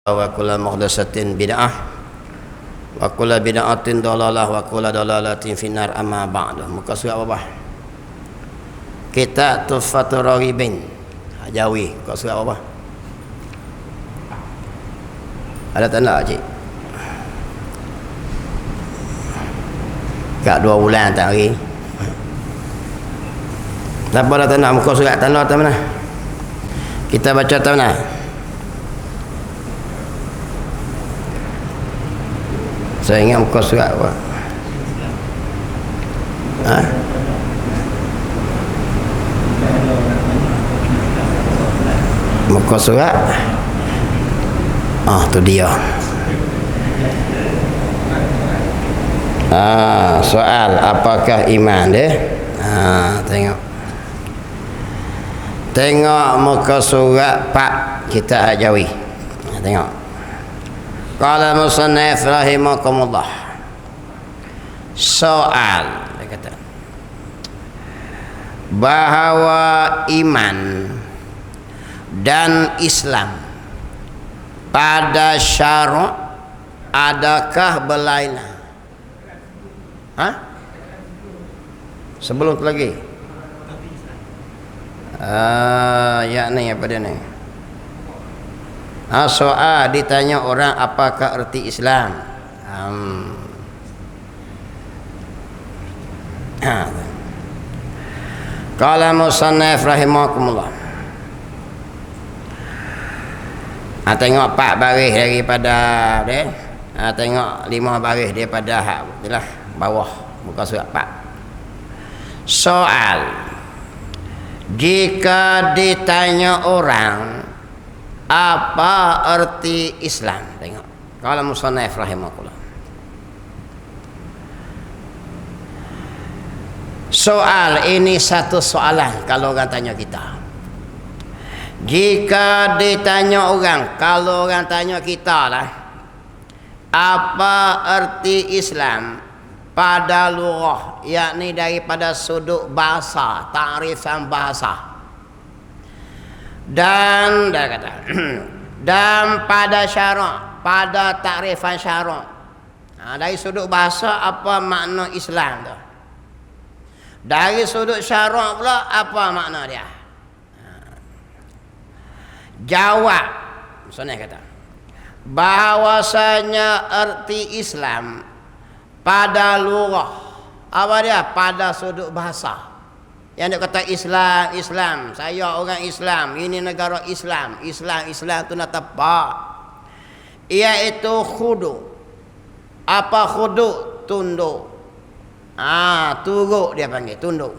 wa kullu muhdatsatin bid'ah wa kullu bid'atin dhalalah wa kullu dhalalatin finnar amma ba'du. Muka surat apa? Kita Tuhfatur Raghibin Hajawi. Muka surat apa? Ada tanda cik? Kat 2 bulan tak hari. Siapa dah tanda muka surat tanda tak mana? Kita baca tak mana? Saya ingat muka surat apa? Ha? Muka surat? Tu dia. Soal apakah iman dia? Tengok. Tengok muka surat Pak kita Hajawi. Tengok. Qala musannif rahimakumullah. Soal dia kata bahawa iman dan Islam pada syarak adakah berlainan? Sebelum tu lagi. Yakni apa dia ni? Soal ditanya orang apakah erti Islam. Qala musannif rahimakumullah. Tengok 4 baris daripada dia. Tengok 5 baris daripada itulah bawah muka surat 4. Soal, jika ditanya orang apa erti Islam? Tengok. Kalau musannif rahimahullah. Soal ini satu soalan kalau orang tanya kita. Jika ditanya orang, kalau orang tanya kita lah, apa erti Islam pada lughah, yakni daripada sudut bahasa, ta'rifan bahasa. Dan dia kata dan pada syarak, pada takrifan syarak, dari sudut bahasa apa makna Islam tu, dari sudut syarak pula apa makna dia. Jawab misalnya kata bahawasanya erti Islam pada lughah apa dia, pada sudut bahasa. Yang dia kata Islam, saya orang Islam, ini negara Islam, Islam tu nak tepat, iaitu khudu. Apa khudu? Tunduk. Turut dia panggil, tunduk.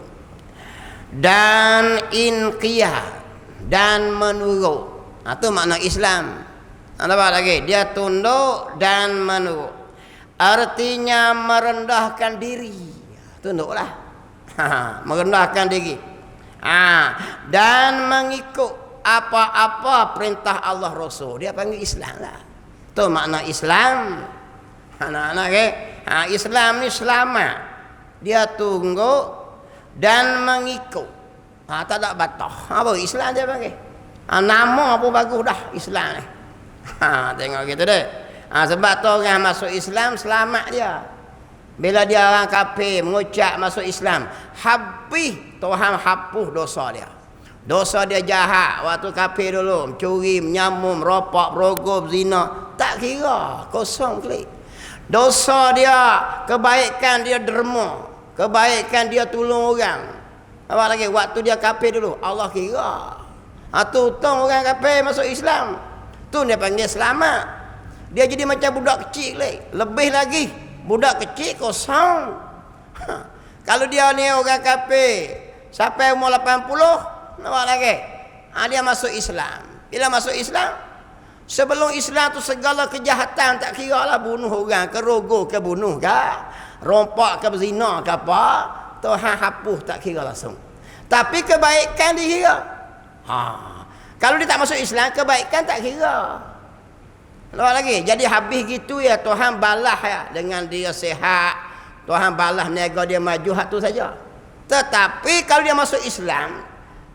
Dan inqiyad, dan menurut. Tu makna Islam. Apa lagi? Dia tunduk dan menurut. Artinya merendahkan diri. Tunduklah. Merendahkan diri. Dan mengikut apa-apa perintah Allah Rasul. Dia panggil Islam lah. Tu makna Islam. Anak-anak Islam ni selamat. Dia tunggu dan mengikut. Tak ada batas. Apa Islam dia panggil? Nama pun bagus dah Islam ni. Tengok gitu deh. Sebab tu orang masuk Islam selamat dia. Bila dia orang kafir mengucap masuk Islam, habis Tuhan hapus dosa dia. Dosa dia jahat waktu kafir dulu, mencuri, menyamum, merokok, berogol, zina, tak kira, kosong klik. Dosa dia, kebaikan dia derma, kebaikan dia tolong orang. Apa lagi waktu dia kafir dulu, Allah kira. Tu untung orang kafir masuk Islam. Tu dia panggil selamat. Dia jadi macam budak kecil klik. Lebih lagi budak kecil kosong. Kalau dia ni orang kafir sampai umur 80, nampak lagi. Dia masuk Islam. Bila masuk Islam, sebelum Islam tu segala kejahatan tak kira lah, bunuh orang, kerogol ke bunuh ke, rompak ke berzina ke apa, Tuhan hapus tak kira langsung. Tapi kebaikan dikira. Kalau dia tak masuk Islam, kebaikan tak kira. Lalu lagi, jadi habis gitu ya Tuhan balas ya dengan dia sihat, Tuhan balas niaga dia maju hak tu saja. Tetapi kalau dia masuk Islam,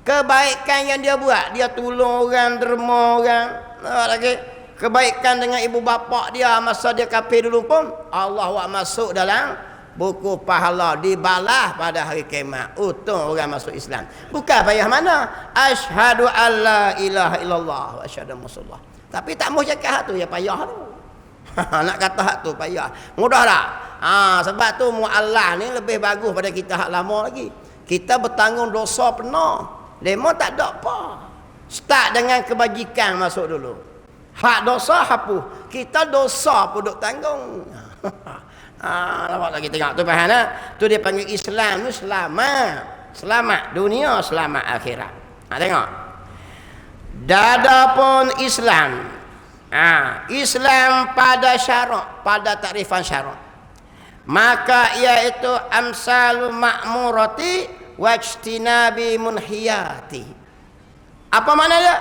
kebaikan yang dia buat, dia tolong orang, derma orang, lagi kebaikan dengan ibu bapa dia masa dia kafir dulu pun Allah wak masuk dalam buku pahala, dibalas pada hari kiamat. Untung orang masuk Islam. Bukan payah mana? Asyhadu alla ilaha illallah wa asyhadu anna rasulullah. Tapi tak mau cakap hak tu, ya payah tu. Nak kata hak tu payah. Mudah tak? Sebab tu mu'allah ni lebih bagus pada kita hak lama lagi. Kita bertanggung dosa penuh. Demo tak ada apa. Start dengan kebajikan masuk dulu. Hak dosa hapus. Kita dosa pun duk tanggung. Nampak lagi tengok tu faham tak? Tu dia panggil Islam tu selamat. Selamat dunia, selamat akhirat. Tengok. Dadapun Islam. Islam pada syarak, pada takrifan syarak. Maka iaitu amsalul ma'murati wajtinabi munhiyati. Apa makna dia?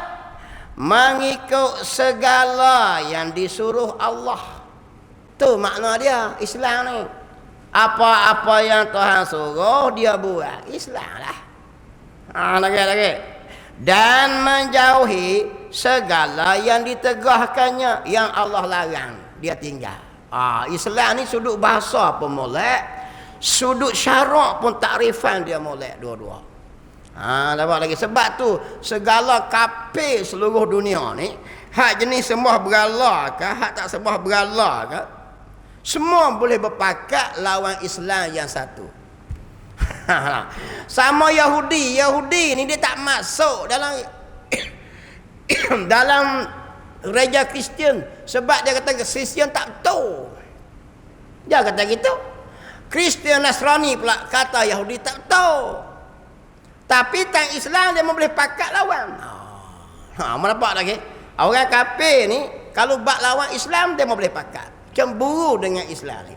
Mengikut segala yang disuruh Allah. Tu makna dia Islam ni. Apa-apa yang Tuhan suruh dia buat. Islam lah. Lagi. Dan menjauhi segala yang ditegahkannya, yang Allah larang dia tinggal. Islam ni sudut bahasa pun molek, sudut syarak pun takrifan dia molek dua-dua. Dapat lagi. Sebab tu segala kafir seluruh dunia ni, hak jenis sembah berhala ke, hak tak sembah berhala ke, semua boleh berpakat lawan Islam yang satu. Sama Yahudi ni dia tak masuk dalam dalam gereja Kristian sebab dia kata Kristian tak betul. Dia kata gitu. Kristian Nasrani pula kata Yahudi tak betul. Tapi tang Islam dia boleh pakat lawan. Nampak lagi. Orang kafir ni kalau bak lawan Islam dia boleh pakat. Cemburu dengan Islam ni.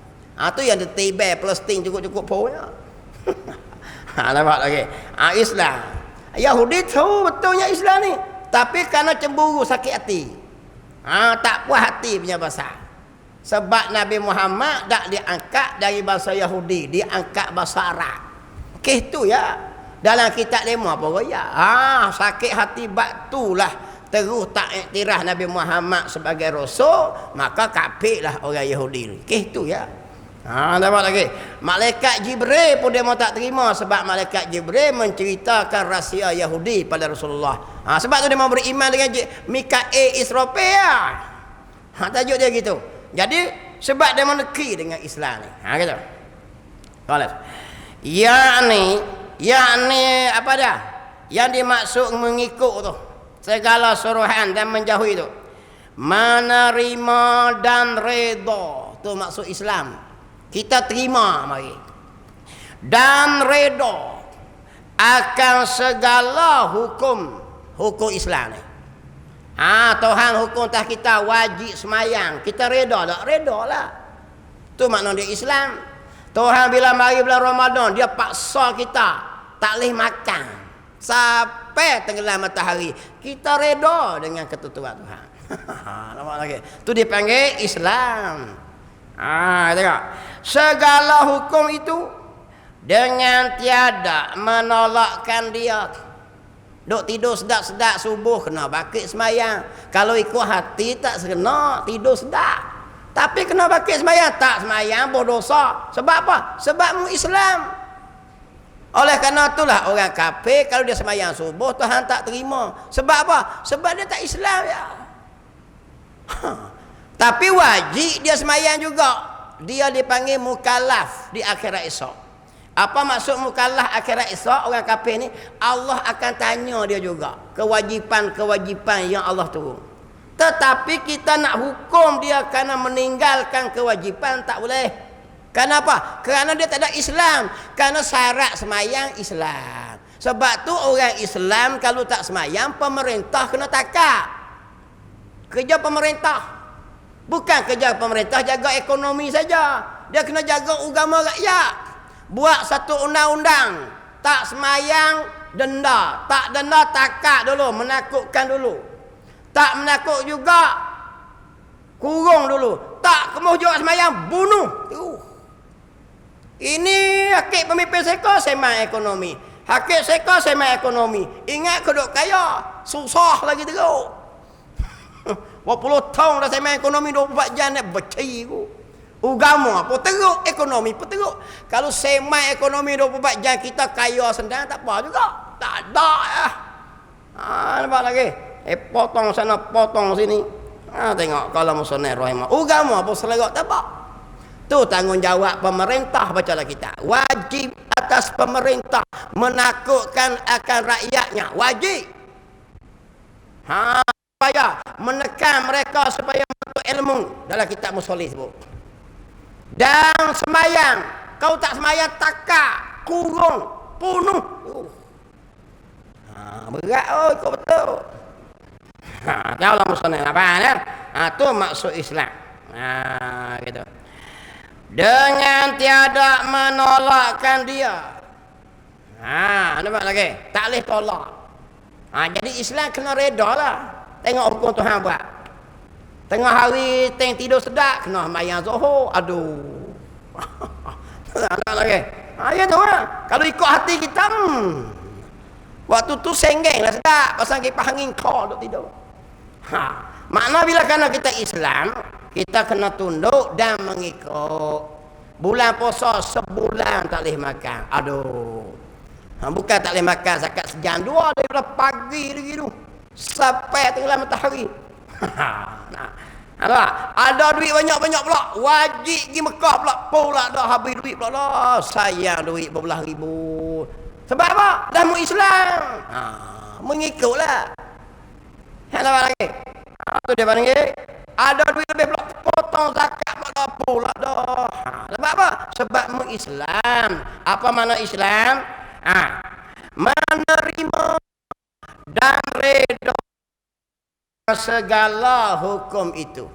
Tu yang dia tebel plastik cukup-cukup punya. Nampak lagi. Islam. Yahudi tahu betulnya Islam ni. Tapi kerana cemburu sakit hati. Tak puas hati punya bahasa. Sebab Nabi Muhammad tak diangkat dari bahasa Yahudi. Diangkat bahasa Arab. Itu ya. Dalam kitab lema apa ya. Sakit hati batulah. Terus tak iktiraf Nabi Muhammad sebagai rasul. Maka kafirlah orang Yahudi ni. Itu ya. Dapat lagi. Malaikat Jibril pun dia mau tak terima sebab malaikat Jibril menceritakan rahsia Yahudi pada Rasulullah. Sebab tu dia mau beriman dengan Mikail Israfil. Tajuk dia gitu. Jadi sebab dia meneki dengan Islam ni. Gitu. Kalau yakni apa dia? Yang dimaksud mengikut tu segala suruhan dan menjauhi tu. Menerima dan redha. Tu maksud Islam. Kita terima mari. Dan redha akan segala hukum Islam ni. Tuhan hukum atas kita wajib semayang. Kita redha tak? Redha lah. Tu makna dia Islam. Tuhan bila mari bulan Ramadan dia paksa kita tak boleh makan sampai tenggelam matahari. Kita redha dengan ketentuan Tuhan. Nampak lagi. Tu dipanggil Islam. Tengok. Segala hukum itu dengan tiada menolakkan dia. Duk tidur sedap-sedap subuh kena bakit semayang. Kalau ikut hati tak kena tidur sedap. Tapi kena bakit semayang, tak semayang berdosa. Sebab apa? Sebab mu Islam. Oleh kerana itulah orang kafir kalau dia semayang subuh Tuhan tak terima. Sebab apa? Sebab dia tak Islam ya. Tapi wajib dia semayang juga. Dia dipanggil mukallaf di akhirat esok. Apa maksud mukallaf akhirat esok? Orang kafir ni Allah akan tanya dia juga kewajipan-kewajipan yang Allah turun. Tetapi kita nak hukum dia kerana meninggalkan kewajipan tak boleh. Kenapa? Kerana dia tak ada Islam. Kerana syarat semayang Islam. Sebab tu orang Islam kalau tak semayang pemerintah kena takak. Kerja pemerintah. Bukan kerja pemerintah jaga ekonomi saja. Dia kena jaga agama rakyat. Buat satu undang-undang. Tak semayang, denda. Tak denda, takak dulu. Menakutkan dulu. Tak menakut juga, kurung dulu. Tak kemuh juga semayang, bunuh. Ini hakik pemimpin seko, sembang ekonomi. Hakik seko, sembang ekonomi. Ingat keduk kaya. Susah lagi teruk. 20 tahun dah saya main ekonomi 24 jam nak bercai ku. Agama apa teruk, ekonomi apa teruk. Kalau saya main ekonomi 24 jam kita kaya sendang tak apa juga. Tak ada ya. Nampak lagi. Potong sana, potong sini. Tengok kalau musuhnya rahimah. Agama apa selegak tak apa. Tu tanggungjawab pemerintah bacalah kita. Wajib atas pemerintah menakutkan akan rakyatnya. Wajib. Supaya menekan mereka supaya menuntut ilmu dalam kitab Musolih sebut. Dan semayang, kau tak semayang takak, kurung, bunuh. Berat kau betul. Tahu lah Musolih apa ya? Tu maksud Islam. Gitu. Dengan tiada menolakkan dia. Nampak lagi? Tak boleh tolak. Jadi Islam kena reda lah. Tengok hukum Tuhan buat. Tengah hari tidur sedap, kena mayang Zuhur. Aduh. Tak lagi. Ya tu lah. Kalau ikut hati kita, waktu tu senggeng lah sedap. Pasal kipas angin kau duk tidur. Makna bila kerana kita Islam, kita kena tunduk dan mengikut. Bulan puasa sebulan tak boleh makan. Aduh. Bukan tak boleh makan zakat sejam dua daripada pagi lagi tu sampai tengah matahari. Ada duit banyak-banyak pula, wajib pergi Mekah pula dah habis duit pula dah. Sayang duit berbelah ribu. Sebab apa? Dah mu Islam. Mengikutlah. Apa lagi? Tu dia panggil ada duit lebih pula potong zakat pula dah. Sebab apa? Sebab mu Islam. Apa makna Islam? Menerima dan reda segala hukum itu.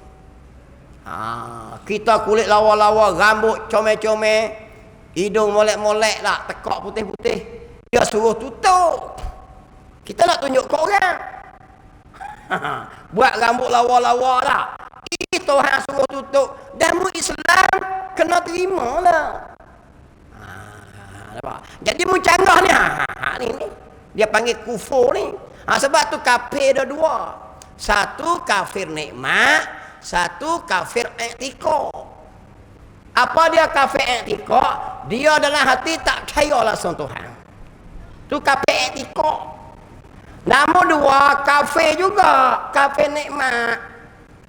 Kita kulit lawa-lawa, rambut comel-comel, hidung molek-molek lah, tekak putih-putih, dia suruh tutup. Kita nak tunjuk ke orang. Buat rambut lawa-lawa lah, Tuhan suruh tutup. Dan mu Islam kena terima lah. Jadi mu canggah ni, ni dia panggil kufur ni. Sebab tu kafir ada dua. Satu kafir nikmat, satu kafir i'tiqad. Apa dia kafir i'tiqad? Dia dalam hati tak percaya langsung Tuhan. Tu kafir i'tiqad. Nombor dua kafir juga, kafir nikmat.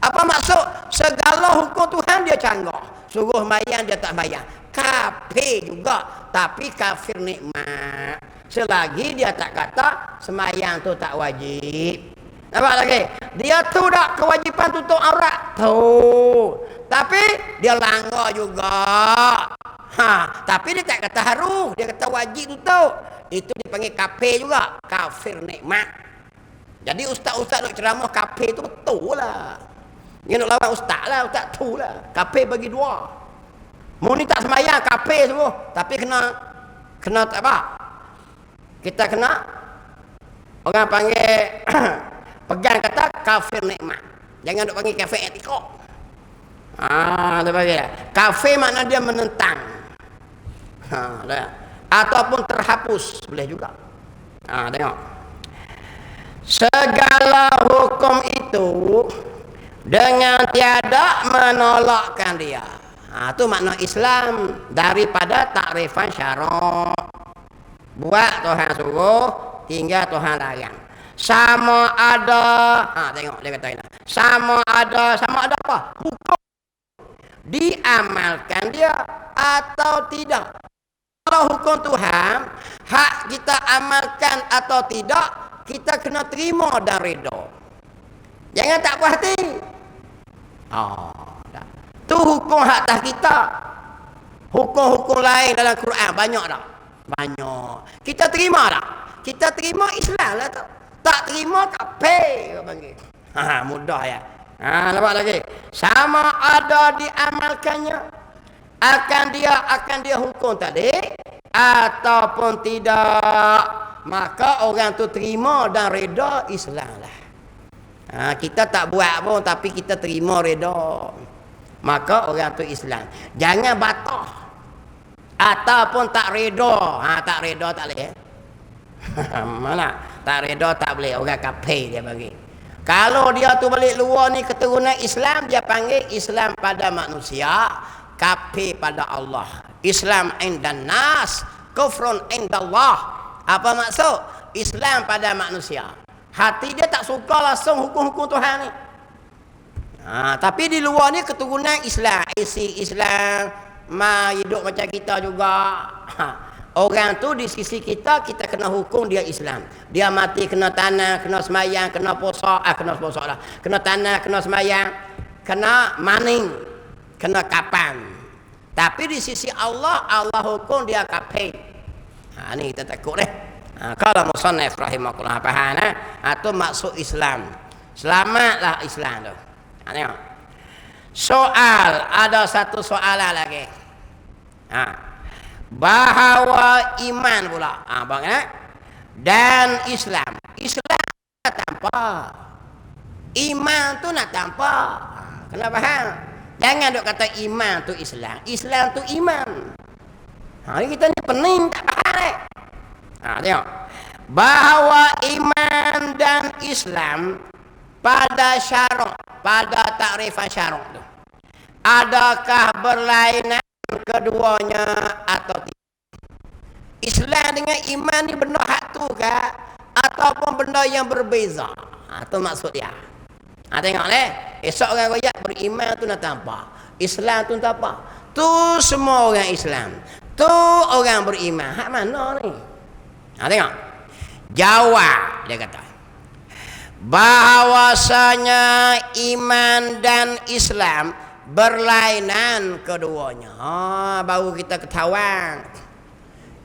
Apa maksud? Segala hukum Tuhan dia canggah. Suruh mayang dia tak mayang. Kafir juga, tapi kafir nikmat. Selagi dia tak kata semayang tu tak wajib. Nampak lagi? Dia tu tak kewajipan tutup aurat tu, tapi dia langgar juga. Tapi dia tak kata harus, dia kata wajib tutup. Itu dipanggil kafir juga, kafir nikmat. Jadi ustaz-ustaz nak ceramah kafir tu betul lah. Dia nak lawan ustaz lah, ustaz tu lah. Kafir bagi dua. Mu ni tak semayang kafir semua, tapi kena tak apa? Kita kena orang panggil pegang kata kafir nikmat. Jangan duk panggil kafir i'tiqad. Tu panggil. Kafir makna dia menentang. Ataupun terhapus boleh juga. Tengok. Segala hukum itu dengan tiada menolakkan dia. Itu makna Islam daripada takrifan syarak. Buat Tuhan suruh, tinggal Tuhan larang. Sama ada, tengok dia kata ini. Sama ada apa? Hukum diamalkan dia atau tidak. Kalau hukum Tuhan, hak kita amalkan atau tidak, kita kena terima dan redha. Jangan tak puas hati. Tu hukum hak atas kita. Hukum-hukum lain dalam Quran banyak tak? Banyak. Kita terima tak? Kita terima Islam lah tak? Tak terima kafir panggil. Mudah ya. Nampak lagi. Sama ada diamalkannya, akan dia hukum tadi ataupun tidak, maka orang tu terima dan reda Islam lah. Kita tak buat pun tapi kita terima reda, maka orang tu Islam. Jangan batah ataupun tak reda. Tak reda tak boleh. Mana tak reda tak boleh, orang kafir dia bagi. Kalau dia tu balik luar ni keturunan Islam, dia panggil Islam pada manusia, kafir pada Allah. Islam indan nas, kufrun indallah. Apa maksud? Islam pada manusia, hati dia tak suka langsung hukum-hukum Tuhan ni. Tapi di luar ni keturunan Islam, isi Islam, hidup macam kita juga. Orang tu di sisi kita kena hukum dia Islam. Dia mati kena tanah, kena semayang, kena puasa, kena puasa lah. Kena tanah, kena semayang, kena maning, kena kapan. Tapi di sisi Allah, Allah hukum dia kafir. Ni kita takut deh. Kalau musannaf rahimahullah faham atau maksud Islam. Selamatlah Islam tu. Tengok. Soal, ada satu soalan lagi. Bahawa iman pula. Bang dan Islam. Islam nak tanpa. Iman tu nak tanpa. Kena faham. Jangan duk kata iman tu Islam. Islam tu iman. Kita ni pening tak faham. Tengok. Bahawa iman dan Islam pada syarak, pada takrifan syarak tu, adakah berlainan keduanya atau tidak? Islam dengan iman ni benda hak tu ke ataupun benda yang berbeza? Itu maksud dia. Tengok esok orang royak beriman tu nak tanpa, Islam tu tak apa. Tu semua orang Islam, tu orang beriman. Hak mana ni? Tengok. Jawab dia kata, bahawasanya iman dan Islam berlainan keduanya. Baru kita ketahuan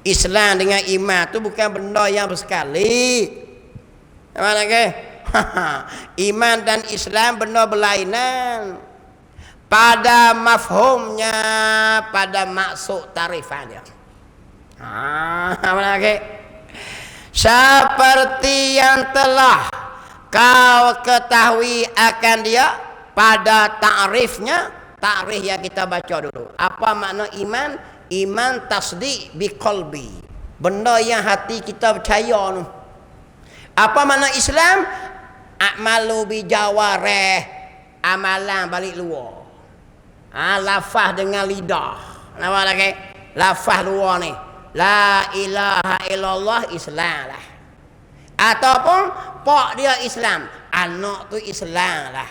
Islam dengan iman tu bukan benda yang bersekali. Mana ke? Iman dan Islam benda berlainan pada mafhumnya, pada maksud tarifan dia. Mana ke? Seperti yang telah kau ketahui akan dia pada takrifnya, takrif yang kita baca dulu. Apa makna iman? Iman tasdiq bi qalbi, benda yang hati kita percaya tu. Apa makna Islam? A'malu bi jawarih, amalan balik luar. Lafaz dengan lidah. Nama lagi? Lafaz luar ni. La ilaha illallah Islam lah. Ataupun pak dia Islam, anak tu Islam lah.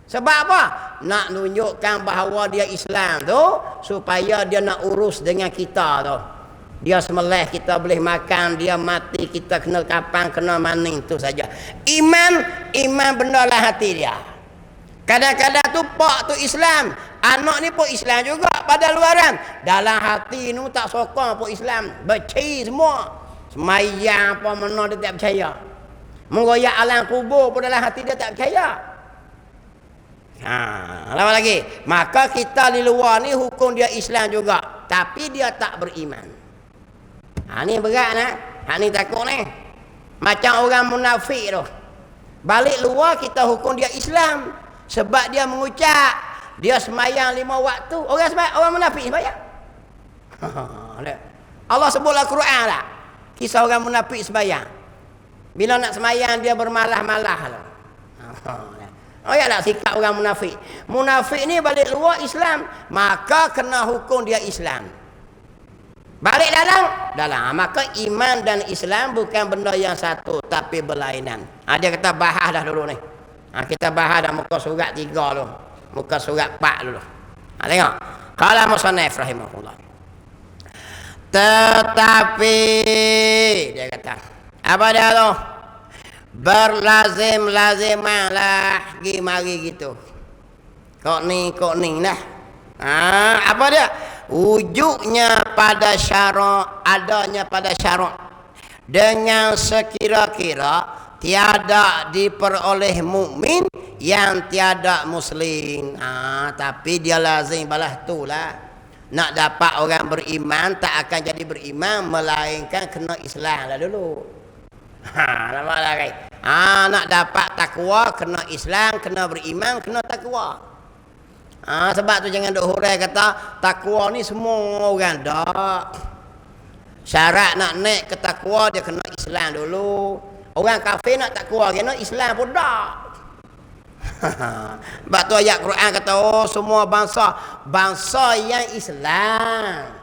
Sebab apa? Nak tunjukkan bahawa dia Islam tu supaya dia nak urus dengan kita tu. Dia sembelih kita boleh makan, dia mati kita kena kapan, kena maning, tu saja. Iman benda lah hati dia. Kadang-kadang tu pak tu Islam, anak ni pun Islam juga pada luaran. Dalam hati ni tak sokong pun Islam, beci semua. Semayang apa mana dia tak percaya. Menggoyak alam kubur pun dalam hati dia tak percaya. Lama lagi. Maka kita di luar ni hukum dia Islam juga, tapi dia tak beriman. Ni berat nak. Ni takut ni. Macam orang munafik tu. Balik luar kita hukum dia Islam. Sebab dia mengucap, dia semayang 5 waktu. Orang munafik semayang. Allah sebutlah Quran tak? Kisah orang munafik semayang. Bila nak semayang dia bermalah-malah. Ya tak sikap orang munafik. Munafik ni balik luar Islam, maka kena hukum dia Islam. Balik dalam. Maka iman dan Islam bukan benda yang satu, tapi berlainan. Dia kata bahas dah dulu ni. Kita bahas dah muka surat 3 dulu. Muka surat 4 dulu. Tengok. Qala musannaf rahimahullah. Tetapi dia kata, apa dia tu? Berlazim-lazimlah mari gitu. Kok ni lah. Apa dia? Wujudnya pada syarak, adanya pada syarak dengan sekira-kira tiada diperoleh mukmin yang tiada muslim. Tapi dia lazim balah tulah. Nak dapat orang beriman tak akan jadi beriman melainkan kena Islam lah dulu. Nampak lagi. Nak dapat takwa kena Islam, kena beriman, kena takwa. Sebab tu jangan duk hurai kata takwa ni semua orang dak. Syarat nak naik ke takwa dia kena Islam dulu. Orang kafir nak takwa kena Islam pun dak. Sebab tu ayat Quran kata, oh semua bangsa, bangsa yang Islam.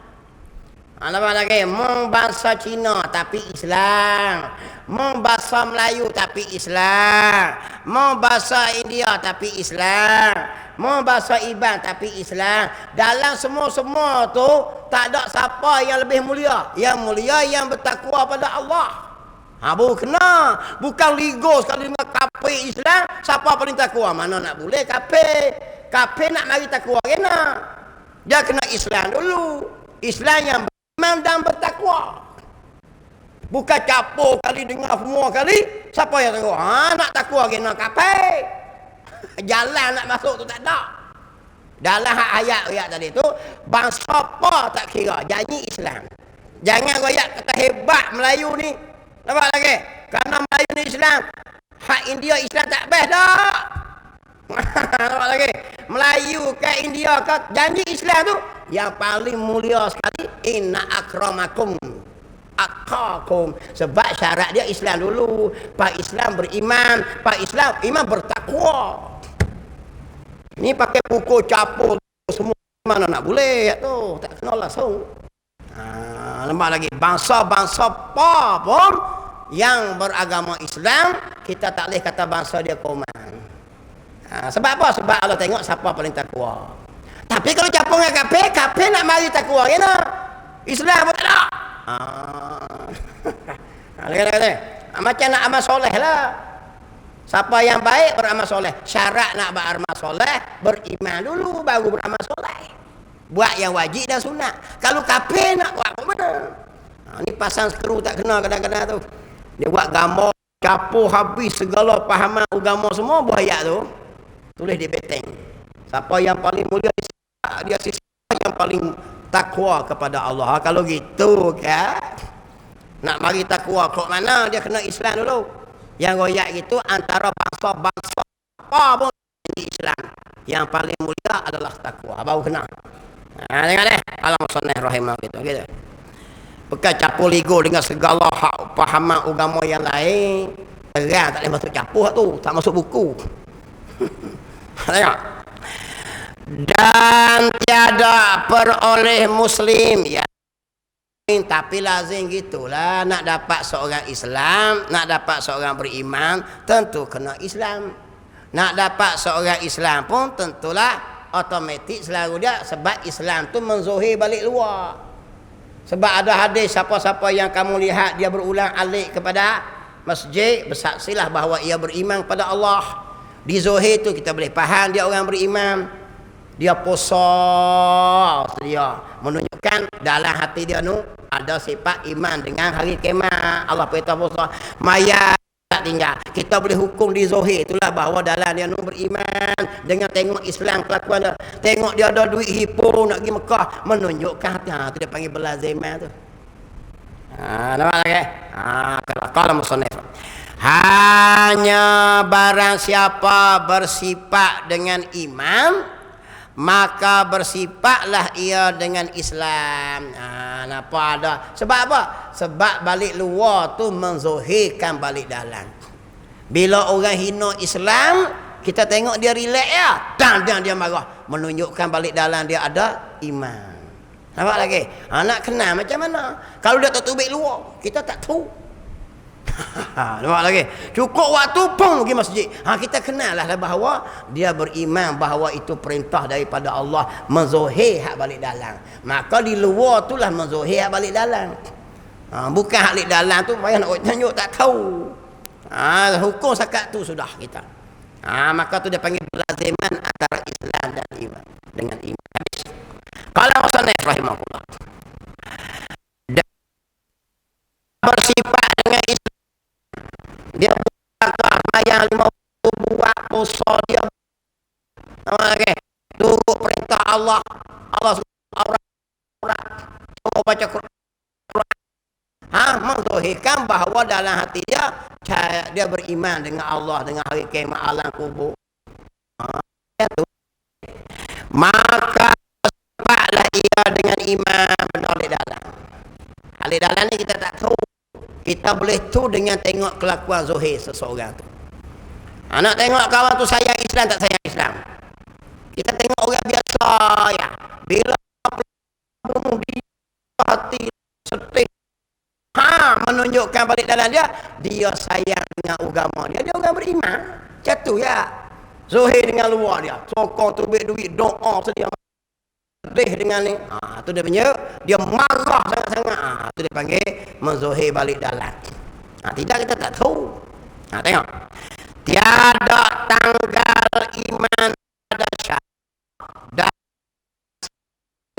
Apa lagi? Mung bangsa Cina tapi Islam. Mung bahasa Melayu tapi Islam. Mung bahasa India tapi Islam. Mung bahasa Iban tapi Islam. Dalam semua-semua tu tak ada siapa yang lebih mulia. Yang mulia yang bertakwa pada Allah. Kena. Bukan ligo sekali dengan kafir Islam, siapa paling takwa? Mana nak boleh kafir. Kafir nak mari takwa kena. Dia kena Islam dulu. Islam yang beriman dan bertakwa. Bukan capur kali dengar semua kali. Siapa yang takwa? Nak takwa kena kafir. Jalan nak masuk tu tak ada. Dalam ayat-ayat tadi tu, bangsa apa tak kira. Janji Islam. Jangan royak kata hebat Melayu ni. Nampak lagi? Kerana Melayu ni Islam. Hak India Islam tak best tak? Nampak lagi? Melayu ke India ke janji Islam tu yang paling mulia sekali, inna akramakum atqakum. Sebab syarat dia Islam dulu. Pak Islam beriman, Pak Islam iman bertakwa. Ni pakai pukul capur semua mana nak boleh tu, tak kena langsung. Nampak lagi? Bangsa-bangsa apa pun yang beragama Islam, kita tak boleh kata bangsa dia koman. Sebab apa? Sebab Allah tengok siapa paling takwa. Tapi kalau capung dengan kafir, kafir nak mari takwa kena. Islam pun tak ada. Kata-kata macam nak amal soleh lah. Siapa yang baik beramal soleh. Syarat nak beramal soleh, beriman dulu baru beramal soleh. Buat yang wajib dan sunat. Kalau kafir nak buat apa mana? Ni pasang skru tak kena kadang-kadang tu. Dia buat gambar, capur habis segala pahaman agama semua buah ayat tu. Tulis di beteng. Siapa yang paling mulia dia siapa yang paling takwa kepada Allah. Kalau gitu kan, nak mari takwa kok mana dia kena Islam dulu. Yang royak gitu antara bangsa-bangsa apa pun di Islam, yang paling mulia adalah takwa. Baru kena. Tengok deh. Al-Musannif rahimah gitu. Bukan capur ligo dengan segala hak pahaman agama yang lain. Terang tak boleh masuk capur tu, tak masuk buku. Tengok. Dan tiada peroleh muslim ya. Tapi lazim gitulah, nak dapat seorang Islam, nak dapat seorang beriman, tentu kena Islam. Nak dapat seorang Islam pun tentulah otomatik selalu dia, sebab Islam tu menzohir balik luar. Sebab ada hadis, siapa-siapa yang kamu lihat dia berulang alik kepada masjid, bersaksilah bahawa ia beriman kepada Allah. Di zohir tu kita boleh faham dia orang beriman. Dia puasa, dia menunjukkan dalam hati dia nu ada sifat iman dengan hari kiamat. Allah perintah puasa, mayat tak tinggal. Kita boleh hukum di zohir itulah bahawa dalam dia nu beriman dengan tengok Islam kelakuan dia. Tengok dia ada duit hipo nak pergi Mekah, menunjukkan hati. Tu dia panggil belaziman tu. Nampak lagi? Kalau musannif, hanya barang siapa bersifat dengan iman, maka bersifatlah ia dengan Islam. Kenapa ada? Sebab apa? Sebab balik luar tu menzohirkan balik dalam. Bila orang hina Islam, kita tengok dia relax ya, dan dia marah, menunjukkan balik dalam dia ada iman. Nampak lagi? Nak kenal macam mana? Kalau dia tak tubik luar, kita tak tahu. Nampak lagi? Cukup waktu pun pergi masjid. Kita kenal lah bahawa dia beriman bahawa itu perintah daripada Allah, menzohir hak balik dalam. Maka di luar tu lah menzohir hak balik dalam. Bukan hak balik dalam tu payah nak tunjuk tak tahu. Hukum sakat tu sudah kita. Maka tu dia panggil laziman antara Islam dan iman. Dengan iman. Habis. Qala musannif rahimahullah. Bersifat dengan Islam. Dia buat yang 50 buat puasa dia. Okay. Tunggu perintah Allah. Allah orang semua baca Quran. Menzohirkan bahawa dalam hati dia beriman dengan Allah, dengan hari kiamat, alam kubur. Maka sifatlah ia dengan iman menolak dalam. Hal dalam ni kita tak tahu. Kita boleh tu dengan tengok kelakuan zohir seseorang tu. Anak tengok kawan tu sayang Islam tak sayang Islam. Kita tengok orang biasa ya. Bila bunuh dia hati sedih. Menunjukkan balik dalam dia sayang dengan agama dia. Dia orang beriman. Jatuh ya. Zuhir dengan luar dia. Sokong tu duit doa sedia. Sedih dengan ni. Tu dia punya dia marah sangat-sangat. Tu dia panggil menzuhir balik dalam. Tidak kita tak tahu. Tengok. Tiada tanggal iman pada syarak. Dan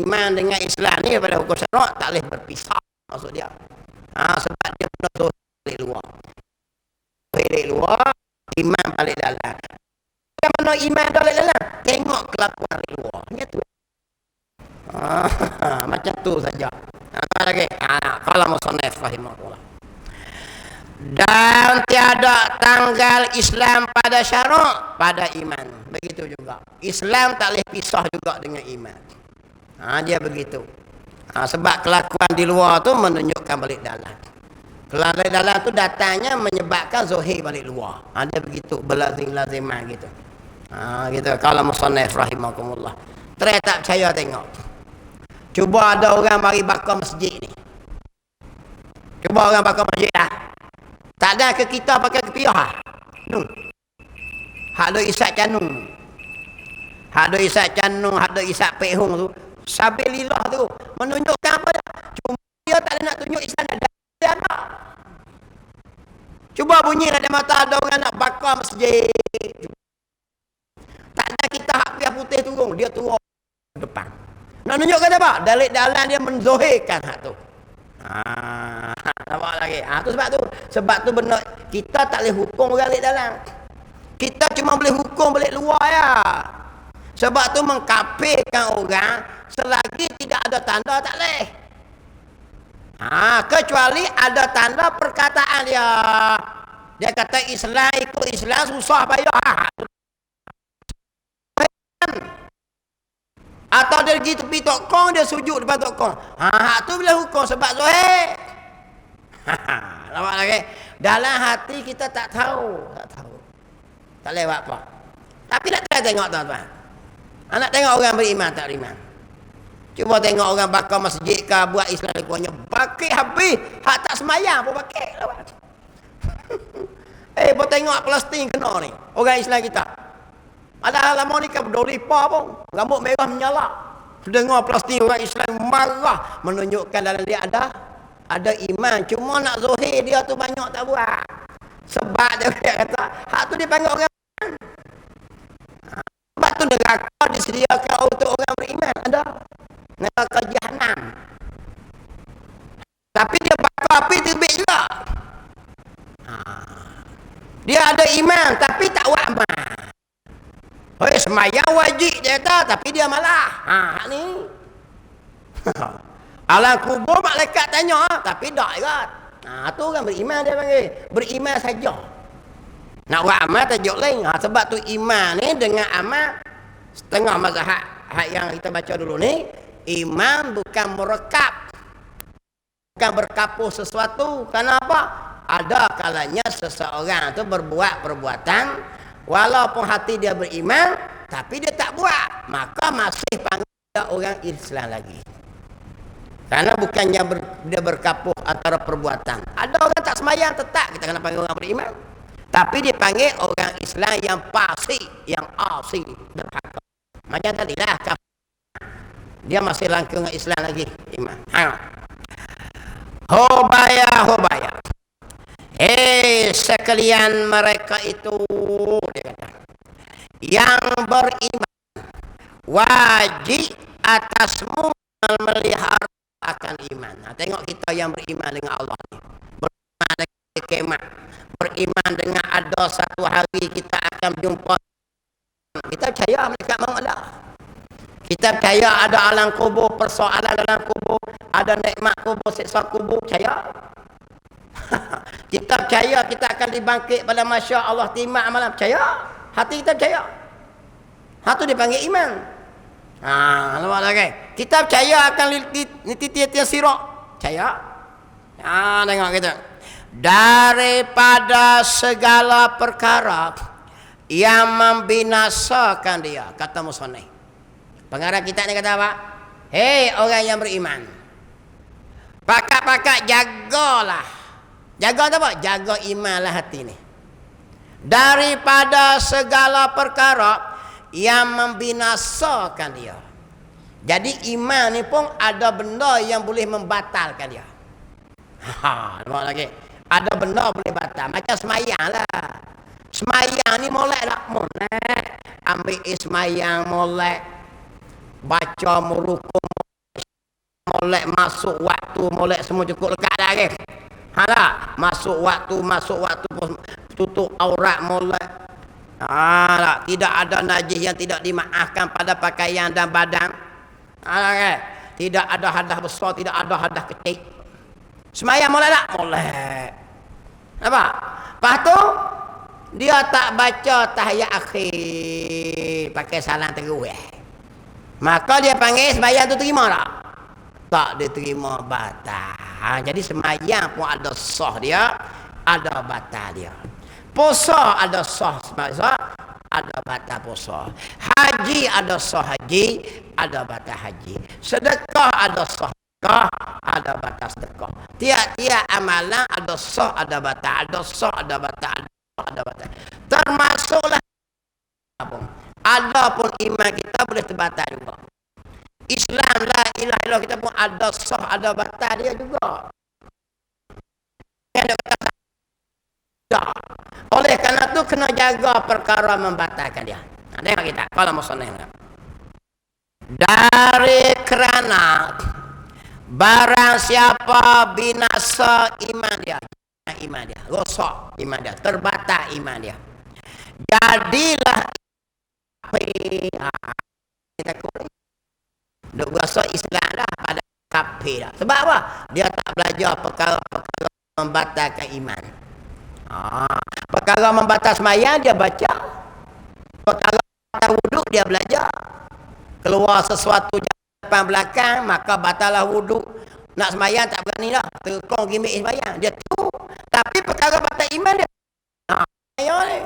iman dengan Islam ni pada hukum syarak tak boleh berpisah maksud dia. Sebab dia pernah zuhir balik luar. Zuhir balik luar, iman balik dalam. Yang mana iman balik dalam? Tengok kelakuan balik luar. Gitu. Macam tu saja. Lagi. Kalau musannaf rahimahullah. Dan tiada tanggal Islam pada syarak, pada iman. Begitu juga. Islam tak boleh pisah juga dengan iman. Dia begitu. Sebab kelakuan di luar tu menunjukkan balik dalam. Kelakuan balik dalam tu datangnya menyebabkan zuhir balik luar. Dia begitu. Berlazim-lazimah gitu. Gitu. Kalau musannaf rahimakumullah. Terus tak percaya tengok. Cuba ada orang mari bakar masjid ni. Cuba orang bakar masjid lah. Tak ada ke kita pakai kepiah. Hak do isak canung. Hak do isak canung, hak do isak pehung tu. Sabilillah tu. Menunjukkan apa dah? Cuma dia tak ada nak tunjuk Islam dia ada. Cuba bunyi ada mata ada orang nak bakar masjid. Tak ada kita hak piah putih turun, dia turun depan. Nak tunjukkan apa? Dalam dia menzohirkan hak tu. Nampak lagi. Sebab tu benar kita tak boleh hukum balik dalam. Kita cuma boleh hukum balik luar ya. Sebab tu mengkafirkan orang selagi tidak ada tanda tak boleh. Kecuali ada tanda perkataan dia. Dia kata Islam ikut Islam susah payah. Atau dia pergi tepi tokong, dia sujud depan tokong. Tu bila hukum sebab zuhir. Nampak lagi. Dalam hati kita tak tahu. Tak boleh buat apa. Tapi nak tengok tuan-tuan. Nak tengok orang beriman tak beriman. Cuba tengok orang bakar masjid ke buat Islam lekuannya. Bakit habis. Hak tak semayang pun bakit. Pun tengok Palestin kena ni. Orang Islam kita. Padahal lama ni kan berdoripa pun. Rambut merah menyala. Dengar Palestin orang Islam marah. Menunjukkan dalam dia ada iman. Cuma nak zuhir dia tu banyak tak buat. Sebab dia kata, hak tu dia panggil orang beriman. Sebab tu neraka disediakan untuk orang beriman. Ada. Neraka Jahannam. Tapi dia bakar api terbit juga. Dia ada iman tapi tak buat amal. Semayang wajib dia kata, tapi dia malah. Ni. Alam kubur malaikat tanya, tapi tak juga. Tu orang beriman dia panggil. Beriman saja. Nak buat amal tajuk lain. Sebab tu iman ni dengan amal setengah mazhab yang kita baca dulu ni, iman bukan merekap. Bukan berkapuh sesuatu. Kenapa? Ada kalanya seseorang tu berbuat perbuatan walaupun hati dia beriman, tapi dia tak buat, maka masih panggil dia orang Islam lagi. Karena bukannya dia berkapuh antara perbuatan. Ada orang tak semayang tetap kita kena panggil orang beriman. Tapi dia panggil orang Islam yang fasik, yang asing, derhaka. Macam tadilah dia masih langkung dengan Islam lagi, iman. Hobaya. Sekalian mereka itu, dia kata, yang beriman, wajib atasmu melihara akan iman. Tengok kita yang beriman dengan Allah ni, beriman dengan kiamat, beriman dengan ada satu hari kita akan berjumpa. Kita percaya mereka mengalah. Kita percaya ada alam kubur, persoalan dalam kubur, ada nikmat kubur, siksa kubur, percaya. Kita percaya kita akan dibangkit pada masya Allah timak malam, percaya. Hati kita percaya. Hati dipanggil iman. Nampak lagi. Kita percaya akan titian sirak, percaya. Tengok kita. Daripada segala perkara yang membinasakan dia, kata musannif. Pengarang kitab ni kata apa? Hei orang yang beriman, pakat-pakat jagalah. Jaga apa? Jaga imanlah hati ni daripada segala perkara yang membinasakan dia. Jadi iman ni pun ada benda yang boleh membatalkan dia. Nampak lagi? Ada benda boleh batal. Macam semayang lah. Semayang ni molek tak? Molek. Ambil semayang molek. Baca merukuk molek. Masuk waktu molek. Semua cukup lekat lagi. Hala, masuk waktu tutup aurat molek. Hala, tidak ada najis yang tidak dimaafkan pada pakaian dan badan. Hala, tidak ada hadas besar, tidak ada hadas kecil. Semayang molek tak? Molek. Apa? Lepas tu dia tak baca tahiyat akhir, pakai salam terus. Maka dia panggil semayang tu terima tak? Tak diterima, batal. Jadi semayang pun ada sah dia, ada batal dia. Puasa ada sah semasa, ada batal puasa. Haji ada sah haji, ada batal haji. Sedekah ada sah sedekah, ada batal sedekah. Tiap-tiap amalan ada sah, ada batal, ada sah, ada batal, ada batal. Termasuklah ada pun iman kita boleh terbatal juga. Islam la ilaha illallah kita pun ada sah, ada batal dia juga. Oleh kerana tu kena jaga perkara membatalkan dia. Tengok kita kalau musannif dari kerana barang siapa binasa iman dia, rosak iman dia, terbatal iman dia, jadilah kita duk rasa Islam dah pada kafir dah. Sebab apa? Dia tak belajar perkara-perkara membatalkan iman. Perkara membatal sembahyang dia baca. Perkara membatal wuduk dia belajar. Keluar sesuatu depan belakang maka batallah wuduk. Nak sembahyang tak berani dah. Terkong gimik sembahyang. Dia tu. Tapi perkara batal iman dia. Ayo ni.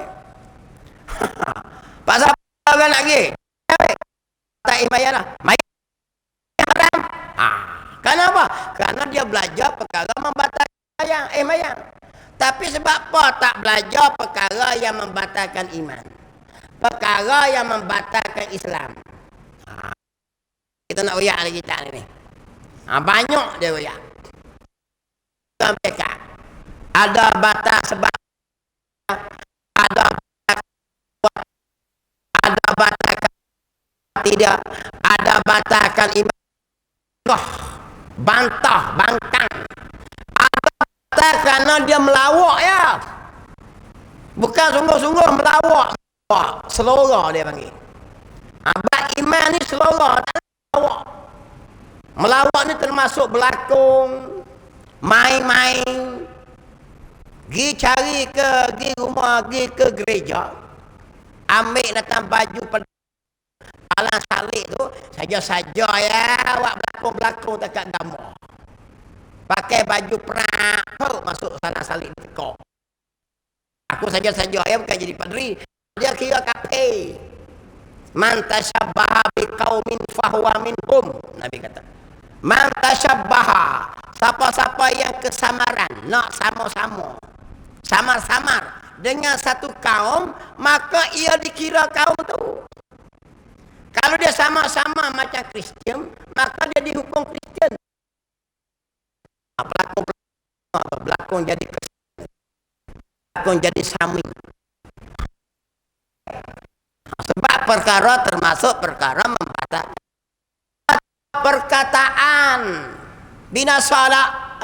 Pasal orang nak pergi. Tak sembahyang dah. Haram. Kenapa? Kerana dia belajar perkara membatalkan sembahyang. Tapi sebab apa tak belajar perkara yang membatalkan iman, perkara yang membatalkan Islam. Kita nak uyak lagi kita ni. Banyak dia uyak. Mereka ada batal sebab ada batalkan tidak, ada batalkan iman. Bantah, bangkang. Kerana dia melawak ya, bukan sungguh-sungguh melawak, selora dia panggil. Abad iman ni selora, tak melawak. Melawak ni termasuk berlakon, main-main, pergi cari ke rumah, pergi ke gereja, ambil datang baju palang salib tu, saja-saja ya, awak berlakon-berlakon dekat gambar. Pakai baju perang, masuk salah salib tekok. Aku saja-saja ya, bukan jadi padri. Dia kira kafir. Man tashabbaha biqaumin fahuwa minhum. Nabi kata. Man tashabbaha, siapa-siapa yang kesamaran, nak sama-sama, samar-samar dengan satu kaum, maka ia dikira kaum tu. Kalau dia sama-sama macam Kristian, maka dia dihukum Kristian. Berlakon jadi sami. Sebab perkara termasuk perkara membatalkan perkataan binasalah.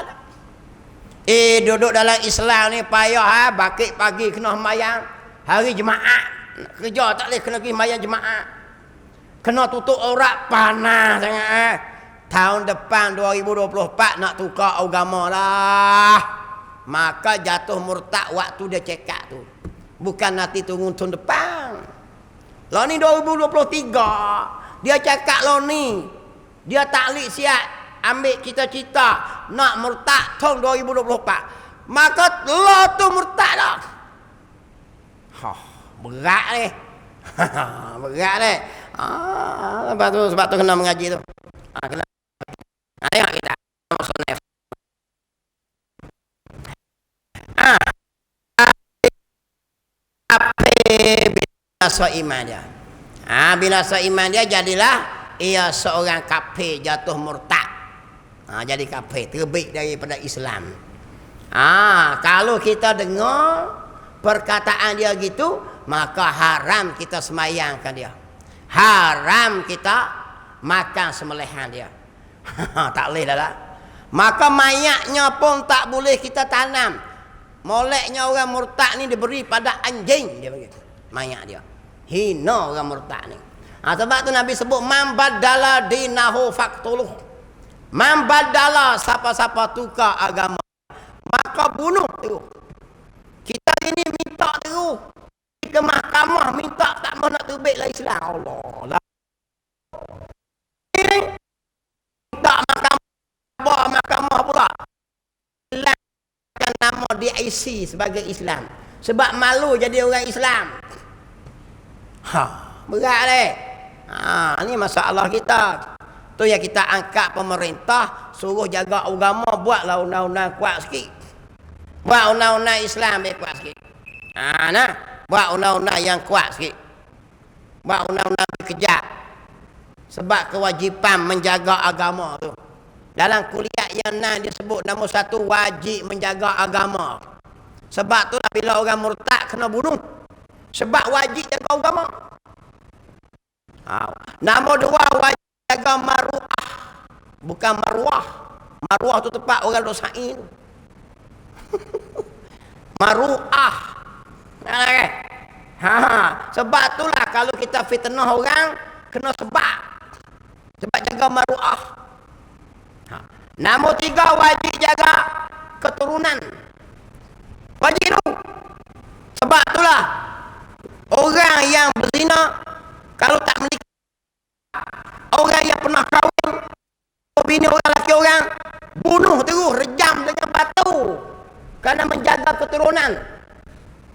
Duduk dalam Islam ni payah bakit pagi kena sembahyang, hari Jumaat kerja tak boleh kena pergi sembahyang Jumaat, kena tutup aurat panas sangat. Tahun depan 2024 nak tukar agama lah. Maka jatuh murtad waktu dia cekak tu. Bukan nanti tunggu tahun depan. Lah ni 2023. Dia cakap lah ni. Dia taklik siap ambil cita-cita nak murtad tahun 2024. Maka lah tu murtad dah. berat ni. Berat ni. Sebab tu kena mengaji tu. Kena. Tengok kita. Binasa iman dia. Binasa iman dia jadilah ia seorang kafir jatuh murtad. Jadi kafir, terbit daripada Islam. Kalau kita dengar perkataan dia gitu, maka haram kita semayangkan dia. Haram kita makan sembelihan dia. Tak boleh dah lah. Maka mayatnya pun tak boleh kita tanam. Moleknya orang murtad ni diberi pada anjing, dia begitu. Mayat dia. Hina orang murtad ni. Sebab tu Nabi sebut man badala dinahu faqtuluh. Man badala, siapa-siapa tukar agama, maka bunuh terus. Kita ini minta terus ke mahkamah, minta tak mau nak terbitlah Islam. Allah. Ini minta mahkamah pula. Hilangkan nama DIC sebagai Islam. Sebab malu jadi orang Islam. Berat deh. Ini masalah kita. Tu yang kita angkat pemerintah suruh jaga agama, buatlah undang-undang kuat sikit. Buat undang-undang Islam dia kuat sikit. Buat undang-undang yang kuat sikit. Buat undang-undang kejap. Sebab kewajipan menjaga agama tu. Dalam kuliah yang dia sebut nombor 1, wajib menjaga agama. Sebab tu bila orang murtad kena bunuh. Sebab wajib jaga agama. Nombor 2, wajib jaga maruah. Bukan maruah. Maruah tu tempat orang duk sa'i tu. Maruah. Sebab itulah kalau kita fitnah orang, kena sebab jaga maruah. Nombor 3, wajib jaga keturunan. Wajib tu. Sebab itulah orang yang berzina, kalau tak menikah, orang yang pernah kahwin, bini orang lelaki orang, bunuh terus, rejam dengan batu, kerana menjaga keturunan.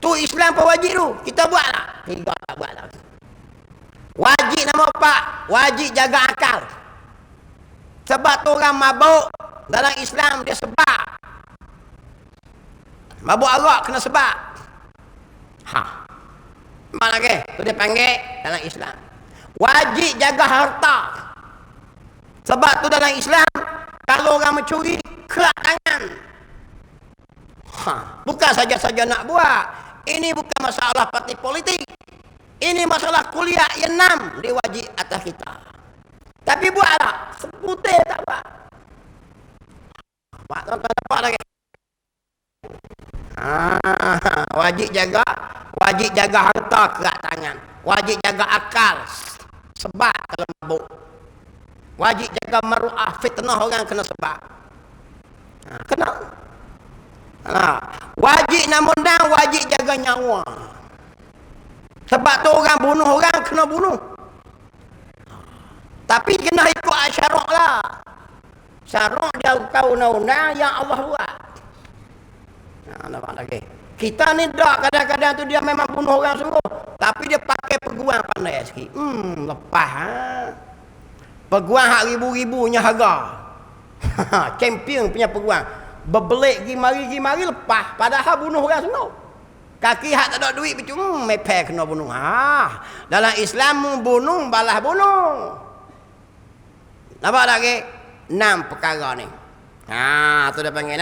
Tu Islam pun wajib tu. Kita buat tak? Tiga tak buat tak. Wajib nombor 4, wajib jaga akal. Sebab tu orang mabuk dalam Islam dia sebab. Mabuk arak kena sebab. Mana lagi? Tu dia panggil dalam Islam. Wajib jaga harta. Sebab tu dalam Islam, kalau orang mencuri, kerak tangan. Bukan saja-saja nak buat. Ini bukan masalah parti politik. Ini masalah kuliah yang 6 dia wajib atas kita. Tapi buatlah, seputih tak buat. Buat tuan-tuan dapat lagi. Wajib jaga harta, kerak tangan. Wajib jaga akal, sebab kalau mabuk. Wajib jaga maruah, fitnah orang kena sebab. Kena. Wajib nombor 6, wajib jaga nyawa. Sebab tu orang bunuh orang kena bunuh. Tapi kena ikut syarak lah. Syarak dia kau undang-undang yang Allah buat. Nampak lagi. Kita ni tak, kadang-kadang tu dia memang bunuh orang sungguh, tapi dia pakai peguam pandai sikit. Lepas peguam hak ribu-ribunya harga. Champion punya peguam. Berbelik gi mari lepas, padahal bunuh orang sungguh. Kaki hak tak ada duit percuma, mepek kena bunuh. Dalam Islam bunuh balas bunuh. Nampak lagi? 6 perkara ni. Tu dia panggil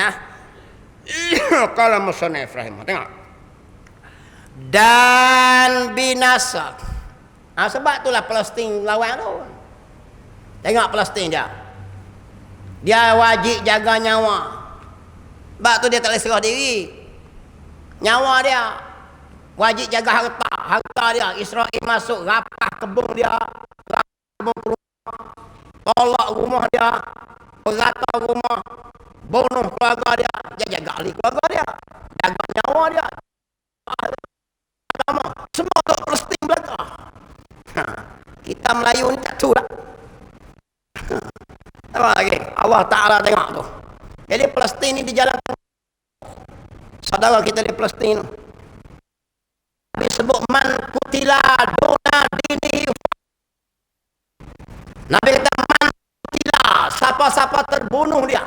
kalau musannaf Ibrahim tengok. Dan binasa. Sebab itulah Palestin lawan tu. Tengok Palestin dia. Dia wajib jaga nyawa. Sebab tu dia tak boleh serah diri. Nyawa dia wajib jaga harta. Harta dia Israel masuk rapah kebun dia, rapah kebun rumah, tolak rumah dia, berata rumah, bunuh keluarga dia. Dia jaga ahli keluarga dia, jaga nyawa dia. Semua untuk Palestin belaka. Kita Melayu ni tak tahu lah. Apa lagi? Allah Ta'ala tengok tu. Jadi Palestin ni di jalan saudara kita di Palestin. Habis sebut man kutila duna dini. Nabi kata man kutila, siapa-siapa terbunuh dia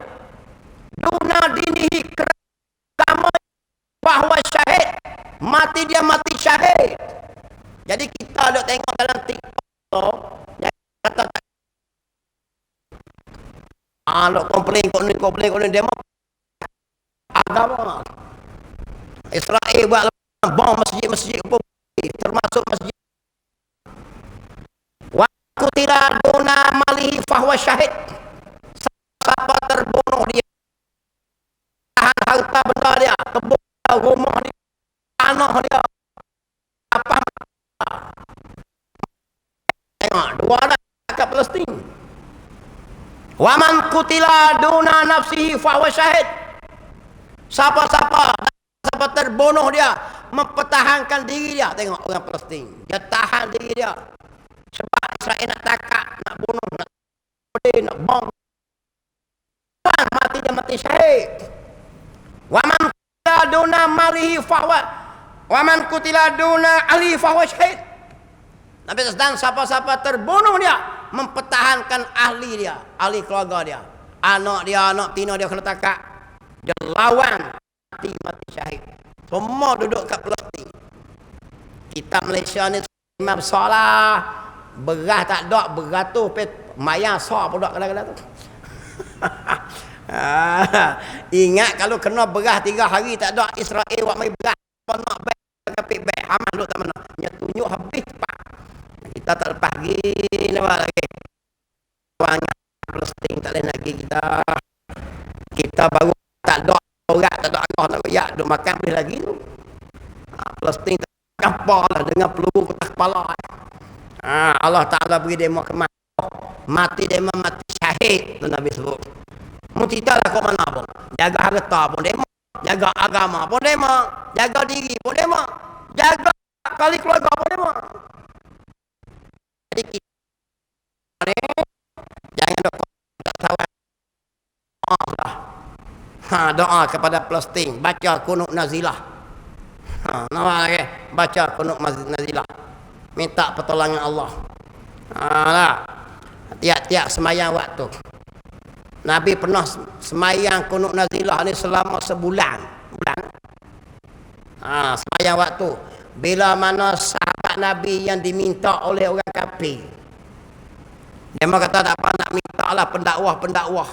duna dinihi, kerana bahwa syahid, mati dia mati syahid. Jadi kita ada tengok dalam TikTok yang kata komplain demo agama. Israel buat bom masjid-masjid pun, termasuk masjid. Wa kutila duna malihi fahuwa syahid. Siapa terbunuh dia, tahan harta benda dia, kebun dia, rumah dia, tanah dia, apa? Tengok dua dah kat Palestin. Wa man kutila duna nafsihi fahuwa syahid. Siapa-siapa terbunuh dia mempertahankan diri dia. Tengok orang Palestin, dia tahan diri dia sebab Israel nak takak, nak bunuh, nak bom, mati dia mati syahid. Wa man kutila duna malihi fahuwa, wa man kutila duna ahli fahuwa syahid. Nabi sedang siapa-siapa terbunuh dia mempertahankan ahli dia, ahli keluarga dia, anak dia, anak tina dia kena takak, dia lawan, mati syahid. Semua duduk kat Palestin. Kita Malaysia ni imam salah, beras tak ada, beratus mayang sah pun tak kadang-kadang tu. Ingat kalau kena beras 3 hari tak ada, Israel buat mai beras apa nak baik kapit baik Hamas duduk tak mana, nya tunjuk habis cepat. Kita tak lepas lagi, nampak lagi banyak Palestin tak lain lagi. Kita baru tak ada orang, tak ada arah nak ya duk makan boleh lagi tu. Palestin tak gampang lah dengan peluru ke kepala. Allah Ta'ala beri demo kemat, mati demo mati syahid tu Nabi sebut. Kita lah ke mana pun, jaga harta pun demo, jaga agama pun demo, jaga diri pun demo, jaga kali keluarga pun demo. Jadi kita ni jangan tak tahu doa kepada Palestin, baca kunut nazilah. Nampak lagi, baca kunut nazilah, minta pertolongan Allah. Tiap-tiap semayang waktu. Nabi pernah semayang kunut nazilah ni selama sebulan. Semayang waktu. Bila mana sahabat Nabi yang diminta oleh orang kafir, dia kata tak apa, nak minta lah pendakwah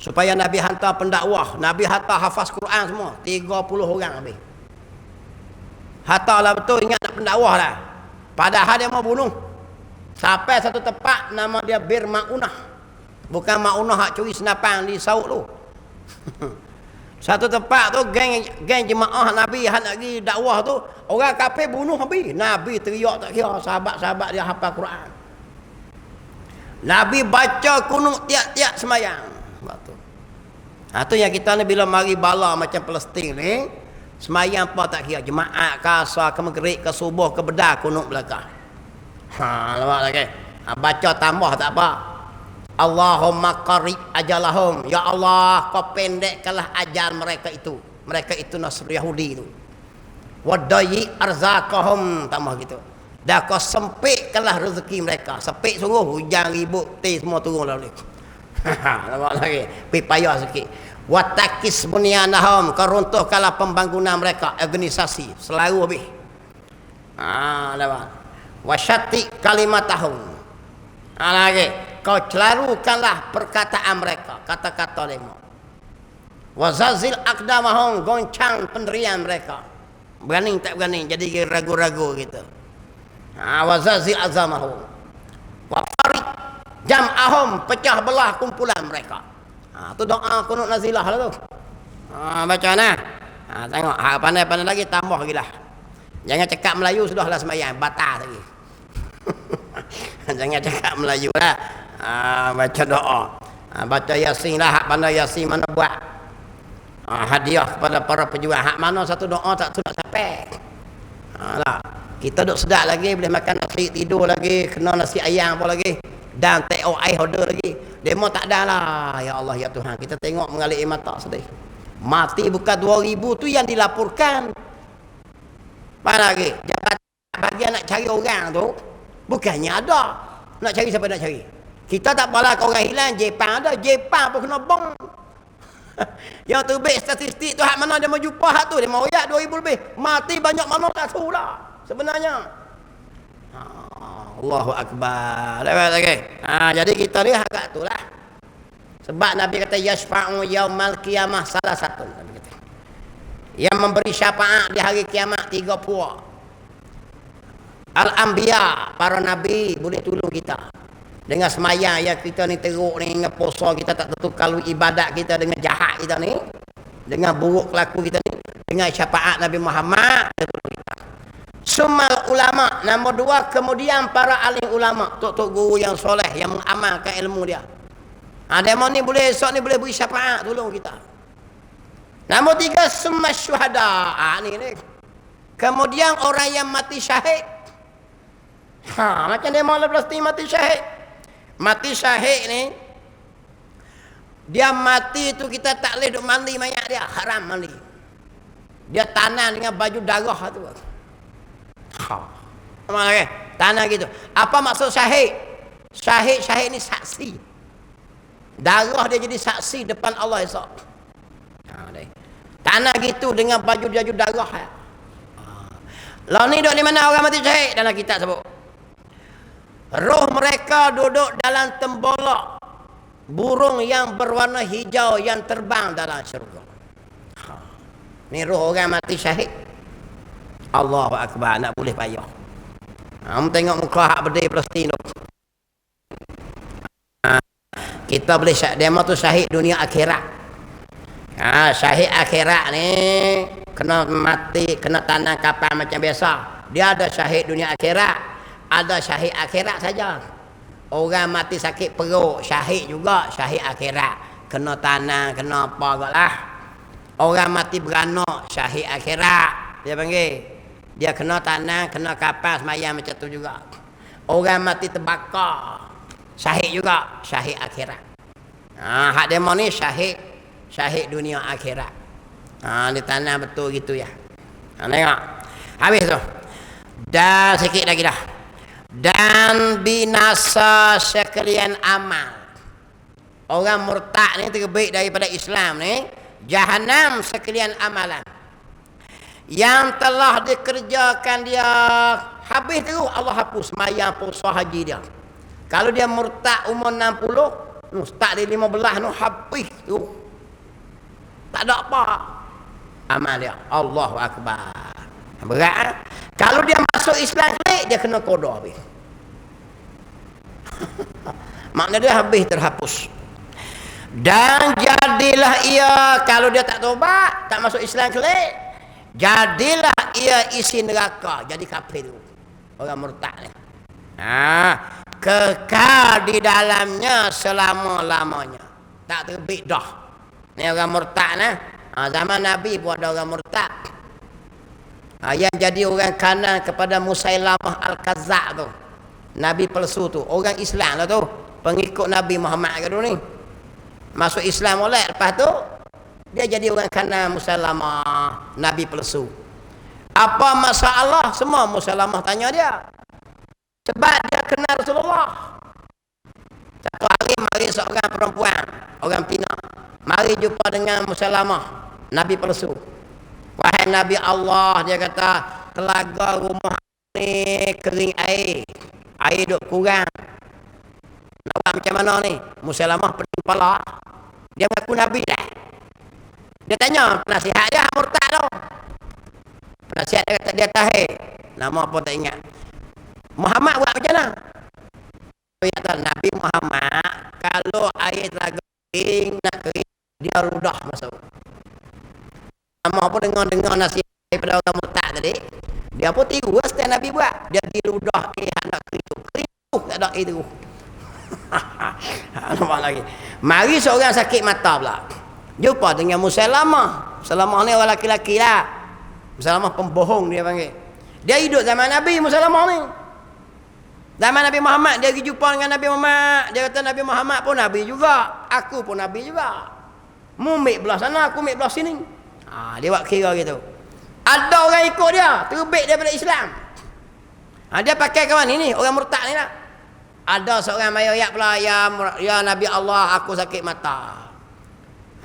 supaya Nabi hantar pendakwah. Nabi hantar hafaz Quran semua 30 orang habis. Hantarlah betul, ingat nak pendakwah lah. Padahal dia mau bunuh. Sampai satu tempat nama dia Bir Ma'unah. Bukan Ma'unah hak curi senapan di Saud tu. Satu tempat tu geng jemaah Nabi hak nak pergi dakwah tu, orang kafir bunuh habis. Nabi teriak tak kira, sahabat-sahabat dia hafal Quran. Nabi baca kunut tiap-tiap semayang. Tu yang kita ni bila mari bala macam Palestin ni, semayang apa tak kira, jemaat ke asar ke maghrib ke subuh ke bedar kunut belakang. Nampak lagi. Baca tambah tak apa. Allahumma qarib ajalahum, ya Allah kau pendekkanlah ajal mereka itu. Mereka itu Nasr Yahudi itu. Wadayi arzaqahum, tambah gitu. Dah kau sempitkanlah rezeki mereka. Sempit sungguh, hujan ribut teh semua turun lalu. Nampak lagi, pergi payah sikit. Watakis bunyanahum, kau runtuhkanlah pembangunan mereka, organisasi selalu habis. Nampak. Wasyati kalimatahum. Lagi, kau celarukanlah perkataan mereka, kata-kata mereka. Wazazil aqdamahum, goncang pendirian mereka. Berani tak berani, jadi ragu-ragu gitu. Wazazil azamahum. Wa farid jam'ahum, pecah belah kumpulan mereka. Tu doa kunut nazilah lah tu. Baca nah. Tengok, pandai-pandai lagi, tambah lagi dah. Jangan cakap Melayu sudahlah semayang, batal lagi. Jangan cakap Melayu lah. Baca doa. Baca Yasin lah, hak pandai Yasin mana buat. Hadiah kepada para pejuang. Hak mana satu doa tak tu nak sampai. Lah. Kita duduk sedap lagi, boleh makan nasi, tidur lagi, kena nasi ayam apa lagi, dan take air order lagi. Demo tak ada lah. Ya Allah, ya Tuhan, kita tengok mengalir mata sedih. Mati bukan 2000 tu yang dilaporkan. Apa lagi? Jabatan bagian nak cari orang tu, bukannya ada. Nak cari siapa nak cari? Kita tak apalah kalau orang hilang, Jepang ada. Jepang pun kena bom. Yang terbit statistik tu hak mana dia mau jumpa hak tu, dia mau royak 2000 lebih. Mati banyak mana tak tahu lah sebenarnya. Allahu Akbar. Jadi kita ni hak tu lah. Sebab Nabi kata yashfa'u yaumal qiyamah, salah satu Nabi kata, yang memberi syafaat di hari kiamat 3 puak. Al-Anbiya, para nabi boleh tolong kita dengan semayang yang kita ni teruk ni, dengan puasa kita tak tentu, kalau ibadat kita dengan jahat kita ni, dengan buruk kelaku kita ni, dengan syafaat Nabi Muhammad. Sumal ulama, nombor 2, kemudian para alim ulama, tok-tok guru yang soleh yang mengamalkan ilmu dia. Demo ni boleh, esok ni boleh beri syafaat tolong kita. Nombor 3, summa syuhada. Ni. Kemudian orang yang mati syahid. Macam demo lah Palestin mati syahid. Mati syahid ni, dia mati tu kita tak boleh duk mandi mayat dia, haram mandi. Dia tanah dengan baju darah tu. Mana lagi? Tanah gitu. Apa maksud syahid? Syahid ni saksi. Darah dia jadi saksi depan Allah esok. Tanah gitu dengan baju darah. Lalu ni duduk di mana orang mati syahid? Dalam kitab sebut, roh mereka duduk dalam tembolok burung yang berwarna hijau yang terbang dalam syurga. Ni roh orang mati syahid. Allahu Akbar, nak boleh payah. Tengok muka hak berdiri Palestin tu. Kita boleh demo tu syahid dunia akhirat. Syahid akhirat ni kena mati, kena tanam kapal macam biasa. Dia ada syahid dunia akhirat, ada syahid akhirat saja. Orang mati sakit perut, syahid juga, syahid akhirat. Kena tanam, kena apa agaklah. Orang mati beranak, syahid akhirat. Dia panggil. Dia kena tanam, kena kapal semayang macam tu juga. Orang mati terbakar, syahid juga, syahid akhirat. Hak demo ni syahid dunia akhirat. Dia tanam betul gitu ya. Tengok. Habis tu. Dan sikit lagi dah. Dan binasa sekalian amal. Orang murtad ni terbaik daripada Islam ni, jahanam sekalian amalan. Yang telah dikerjakan dia habis tu Allah hapus semayang puasa haji dia. Kalau dia murtad umur 60, start di 15 tu habis tu. Tak ada apa amal dia. Allahu Akbar. Berat. Kalau dia masuk Islam klik, dia kena qada habis. Maknanya dia habis terhapus. Dan jadilah ia, kalau dia tak tobat, tak masuk Islam klik, jadilah ia isi neraka, jadi kafir tu. Orang murtad ni. Kekal di dalamnya selama-lamanya. Tak terbit dah. Ni orang murtad nah. Zaman Nabi pun ada orang murtad. Yang jadi orang kanan kepada Musailamah Al-Kazzab tu. Nabi palsu tu. Orang Islam lah tu. Pengikut Nabi Muhammad ke tu ni. Masuk Islam oleh. Lepas tu, dia jadi orang kanan Musailamah. Nabi palsu. Apa masalah? Semua Musailamah tanya dia. Sebab dia kenal Rasulullah. Satu hari mari seorang perempuan, orang Pina, mari jumpa dengan Musailamah, Nabi palsu. Wahai Nabi Allah, dia kata, telaga rumah ni kering air duk kurang. Nak buat macam mana ni? Musailamah pening kepala. Dia mengaku Nabi dah. Dia tanya penasihat dia, murtad tu. Penasihat dia kata, dia tahir. Nama apa tak ingat. Muhammad buat macam mana? Dia kata, Nabi Muhammad, kalau air telaga kering, nak kering, dia ludah masuk. Nama apa dengar nasihat daripada orang murtad tadi, dia pun tiru setiap Nabi buat. Dia diludah nak kering tak ada air tu. Nampak lagi. Mari seorang sakit mata pula, jumpa dengan Musailamah. Musailamah ni orang laki-laki lah. Musailamah pembohong dia panggil. Dia hidup zaman Nabi Musailamah ni. Zaman Nabi Muhammad, dia pergi jumpa dengan Nabi Muhammad. Dia kata Nabi Muhammad pun Nabi juga. Aku pun Nabi juga. Mu ambil belah sana, aku ambil belah sini. Dia buat kira gitu. Ada orang ikut dia, terbit daripada Islam. Dia pakai kawan ini, orang murtad ni lah. Ada seorang mai ayat pula, ya Nabi Allah, aku sakit mata.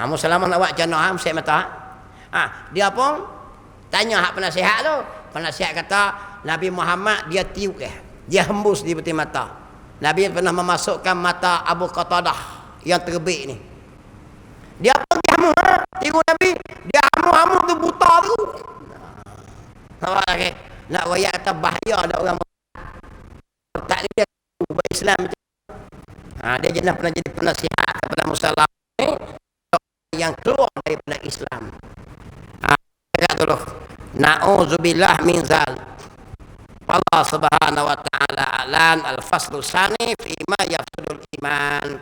Muslimah nak buat jannah, sakit mata. Dia pun tanya hak penasihat tu. Penasihat kata, Nabi Muhammad dia tiup dia hembus di peti mata. Nabi pernah memasukkan mata Abu Qatadah yang terbit ni. Dia pun hamu, tiru Nabi, dia hamu tu buta tu. Nampak tak? Nak royak kata bahaya ada orang tak dia berislam macam dia jenis pernah jadi penasihat kepada Muslim yang keluar daripada Islam. Kata dulu, na'udzubillah min zal. Allah Subhanahu wa taala alan al-faslu sani fi ma yafsudul iman.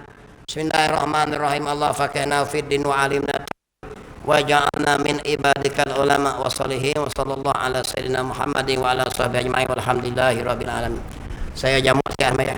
Bismillahirrahmanirrahim. Allah fakana fid din wa alimna wa ja'alna min ibadikal ulama wa salihin wa sallallahu ala sayyidina Muhammadin wa ala sahbihi ajma'in walhamdulillahi rabbil alamin. Saya jamu sekian ya.